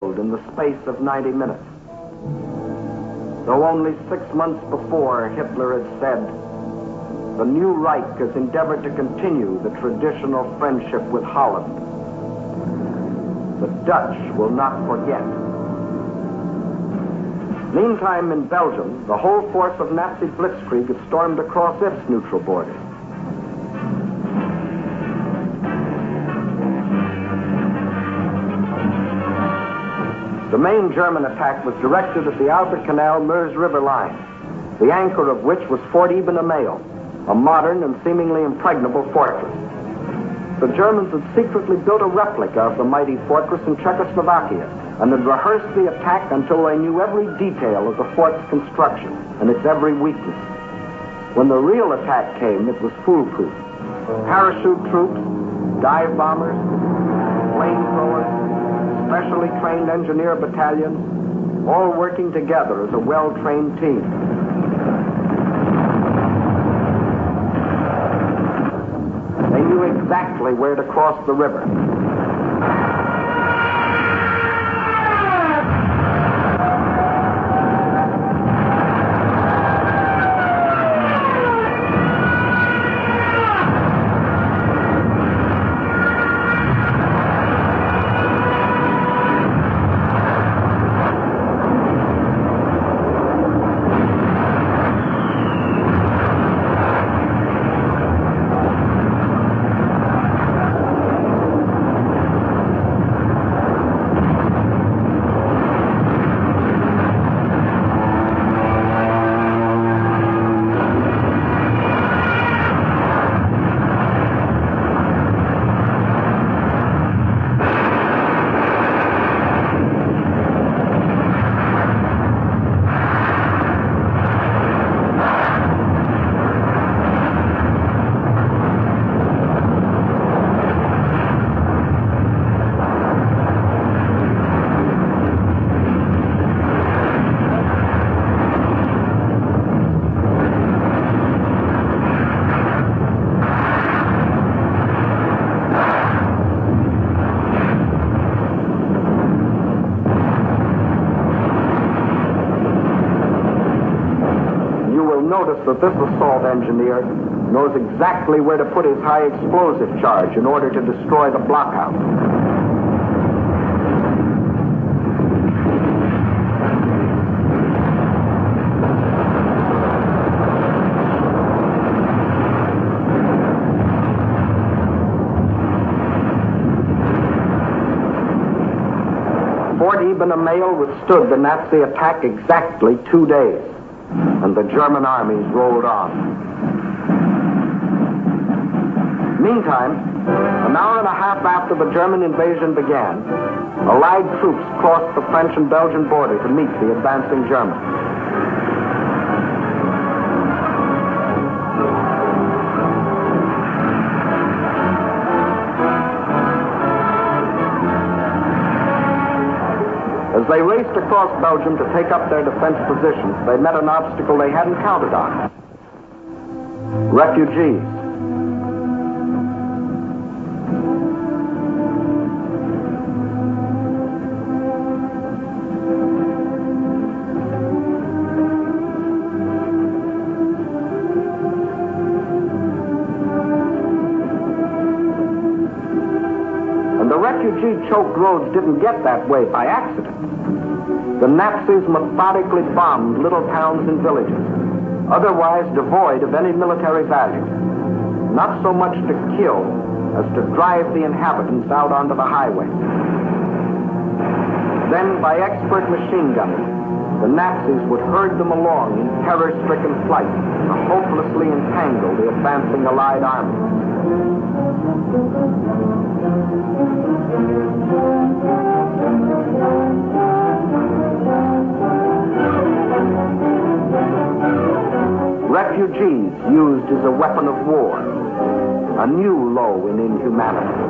in the space of 90 minutes. Though only 6 months before, Hitler had said, "The new Reich has endeavored to continue the traditional friendship with Holland. The Dutch will not forget." Meantime, in Belgium, the whole force of Nazi blitzkrieg had stormed across its neutral borders. The main German attack was directed at the Albert Canal-Meuse River line, the anchor of which was Fort Eben-Emael, a modern and seemingly impregnable fortress. The Germans had secretly built a replica of the mighty fortress in Czechoslovakia and had rehearsed the attack until they knew every detail of the fort's construction and its every weakness. When the real attack came, it was foolproof. Parachute troops, dive bombers, flamethrowers, specially trained engineer battalions, all working together as a well-trained team. They knew exactly where to cross the river. Notice that this assault engineer knows exactly where to put his high explosive charge in order to destroy the blockhouse. Fort Eben-Emael withstood the Nazi attack exactly 2 days. And the German armies rolled on. Meantime, an hour and a half after the German invasion began, Allied troops crossed the French and Belgian border to meet the advancing Germans. As they raced across Belgium to take up their defense positions, they met an obstacle they hadn't counted on. Refugees. And the refugee-choked roads didn't get that way by accident. The Nazis methodically bombed little towns and villages, otherwise devoid of any military value, not so much to kill as to drive the inhabitants out onto the highway. Then, by expert machine gunning, the Nazis would herd them along in terror-stricken flight to hopelessly entangle the advancing Allied army. Refugees used as a weapon of war, a new low in inhumanity.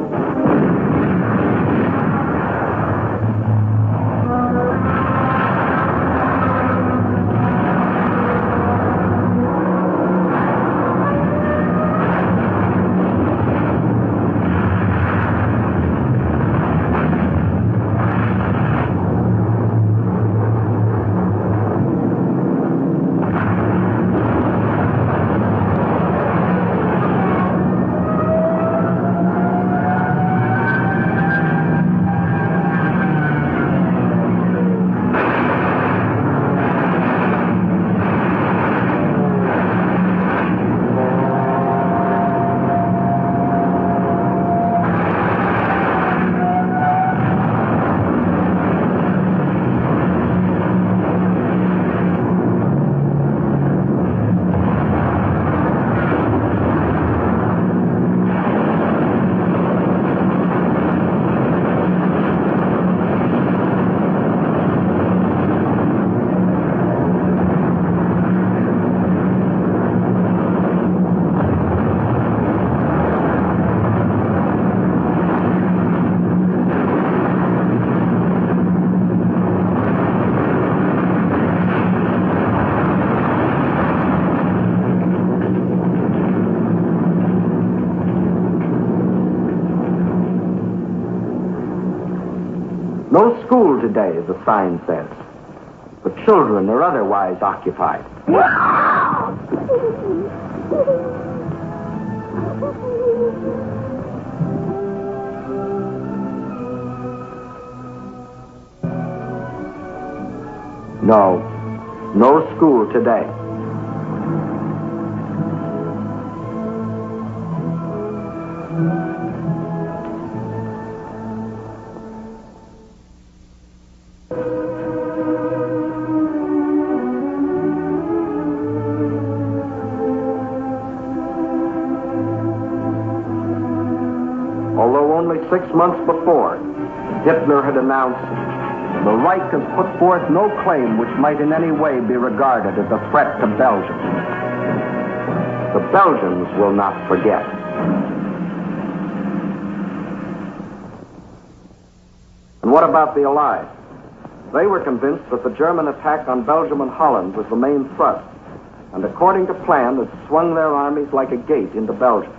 No school today, the sign says. But children are otherwise occupied. No school today. Although only 6 months before, Hitler had announced, "The Reich has put forth no claim which might in any way be regarded as a threat to Belgium." The Belgians will not forget. And what about the Allies? They were convinced that the German attack on Belgium and Holland was the main thrust, and according to plan had swung their armies like a gate into Belgium.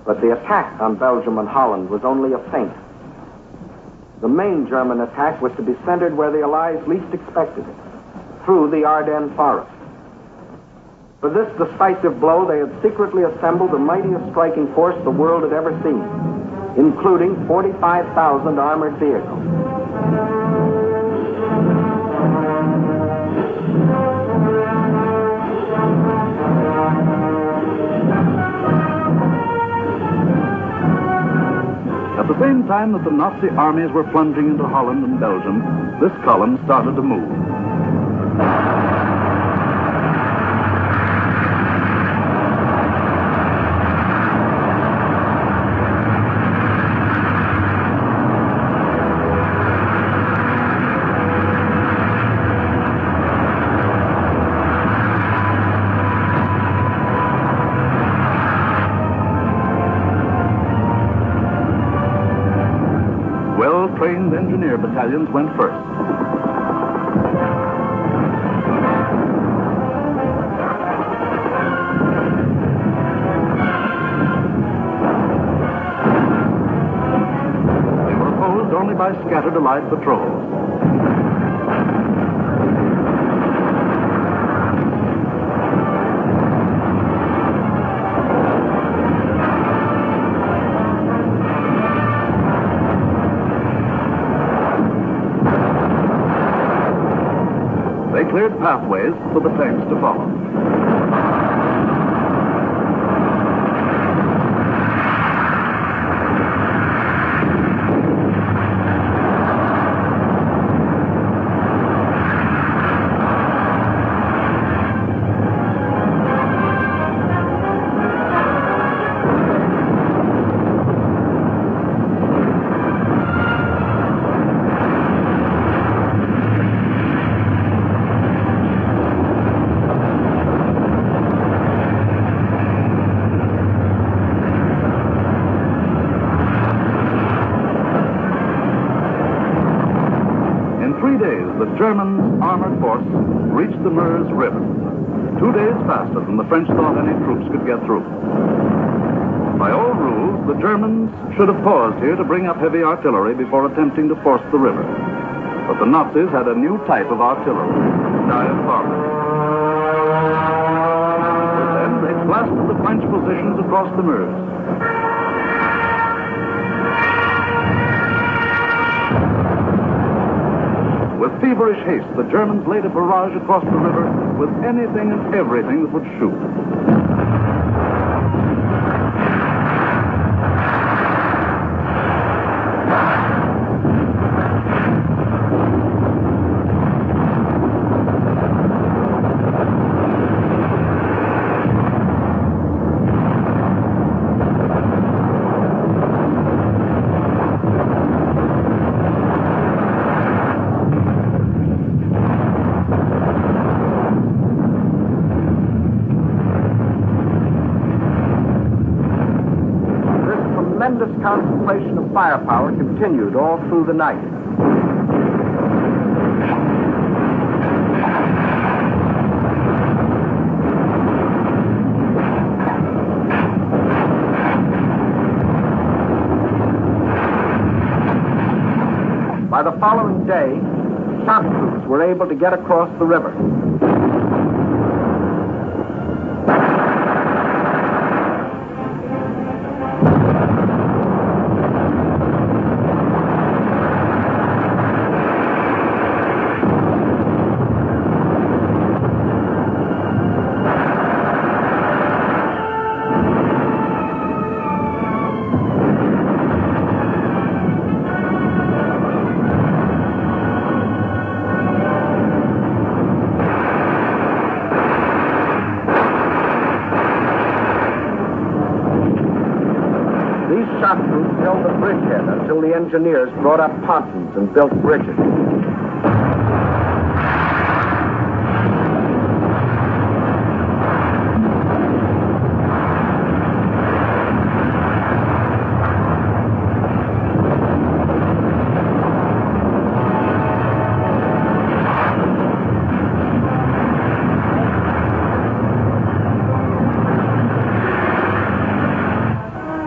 But the attack on Belgium and Holland was only a feint. The main German attack was to be centered where the Allies least expected it, through the Ardennes forest. For this decisive blow, they had secretly assembled the mightiest striking force the world had ever seen, including 45,000 armored vehicles. At the same time that the Nazi armies were plunging into Holland and Belgium, this column started to move. Well-trained engineer battalions went first. They were opposed only by scattered Allied patrols. They cleared pathways for the tanks to follow. The German armored force reached the Meuse River, 2 days faster than the French thought any troops could get through. By all rules, the Germans should have paused here to bring up heavy artillery before attempting to force the river. But the Nazis had a new type of artillery, dive bombers. Then they blasted the French positions across the Meuse. With feverish haste, the Germans laid a barrage across the river with anything and everything that would shoot. Tremendous concentration of firepower continued all through the night. By the following day, shock troops were able to get across the river. Shock troops held the bridgehead until the engineers brought up pontons and built bridges.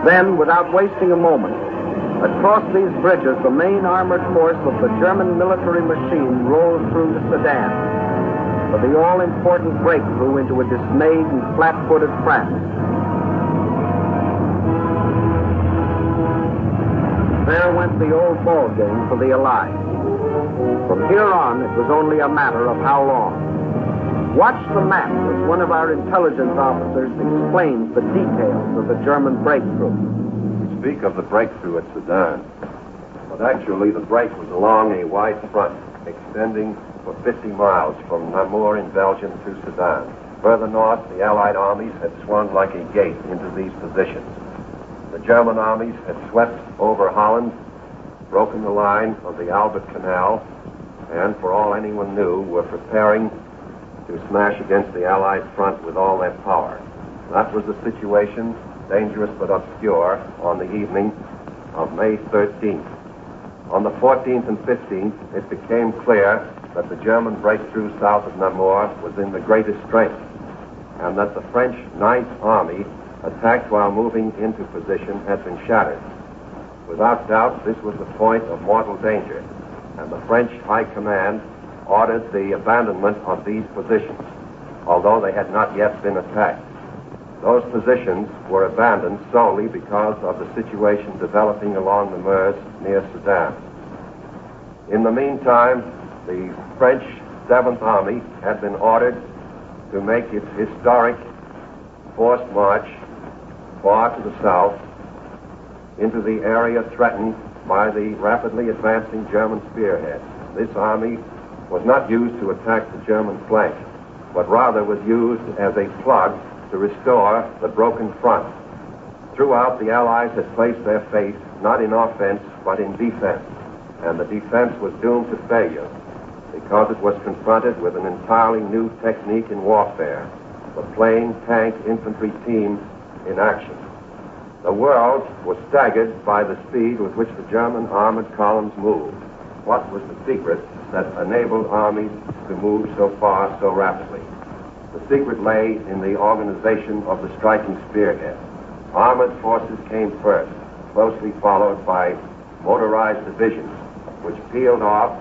Then, without wasting a moment, across these bridges, the main armored force of the German military machine rolled through the Sudan for the all-important breakthrough into a dismayed and flat-footed France. There went the old ball game for the Allies. From here on, it was only a matter of how long. Watch the map as one of our intelligence officers explains the details of the German breakthrough. We speak of the breakthrough at Sedan, but actually the break was along a wide front extending for 50 miles from Namur in Belgium to Sedan. Further north, the Allied armies had swung like a gate into these positions. The German armies had swept over Holland, broken the line of the Albert Canal, and for all anyone knew, were preparing to smash against the Allied front with all their power. That was the situation, dangerous but obscure, on the evening of May 13th. On the 14th and 15th, it became clear that the German breakthrough south of Namur was in the greatest strength, and that the French Ninth Army, attacked while moving into position, had been shattered. Without doubt, this was the point of mortal danger, and the French High Command ordered the abandonment of these positions, although they had not yet been attacked. Those positions were abandoned solely because of the situation developing along the Meuse near Sedan. In the meantime, the French 7th Army had been ordered to make its historic forced march far to the south into the area threatened by the rapidly advancing German spearheads. This army was not used to attack the German flank, but rather was used as a plug to restore the broken front. Throughout, the Allies had placed their faith not in offense, but in defense, and the defense was doomed to failure because it was confronted with an entirely new technique in warfare, the plain tank infantry team in action. The world was staggered by the speed with which the German armored columns moved. What was the secret that enabled armies to move so far so rapidly? The secret lay in the organization of the striking spearhead. Armored forces came first, closely followed by motorized divisions, which peeled off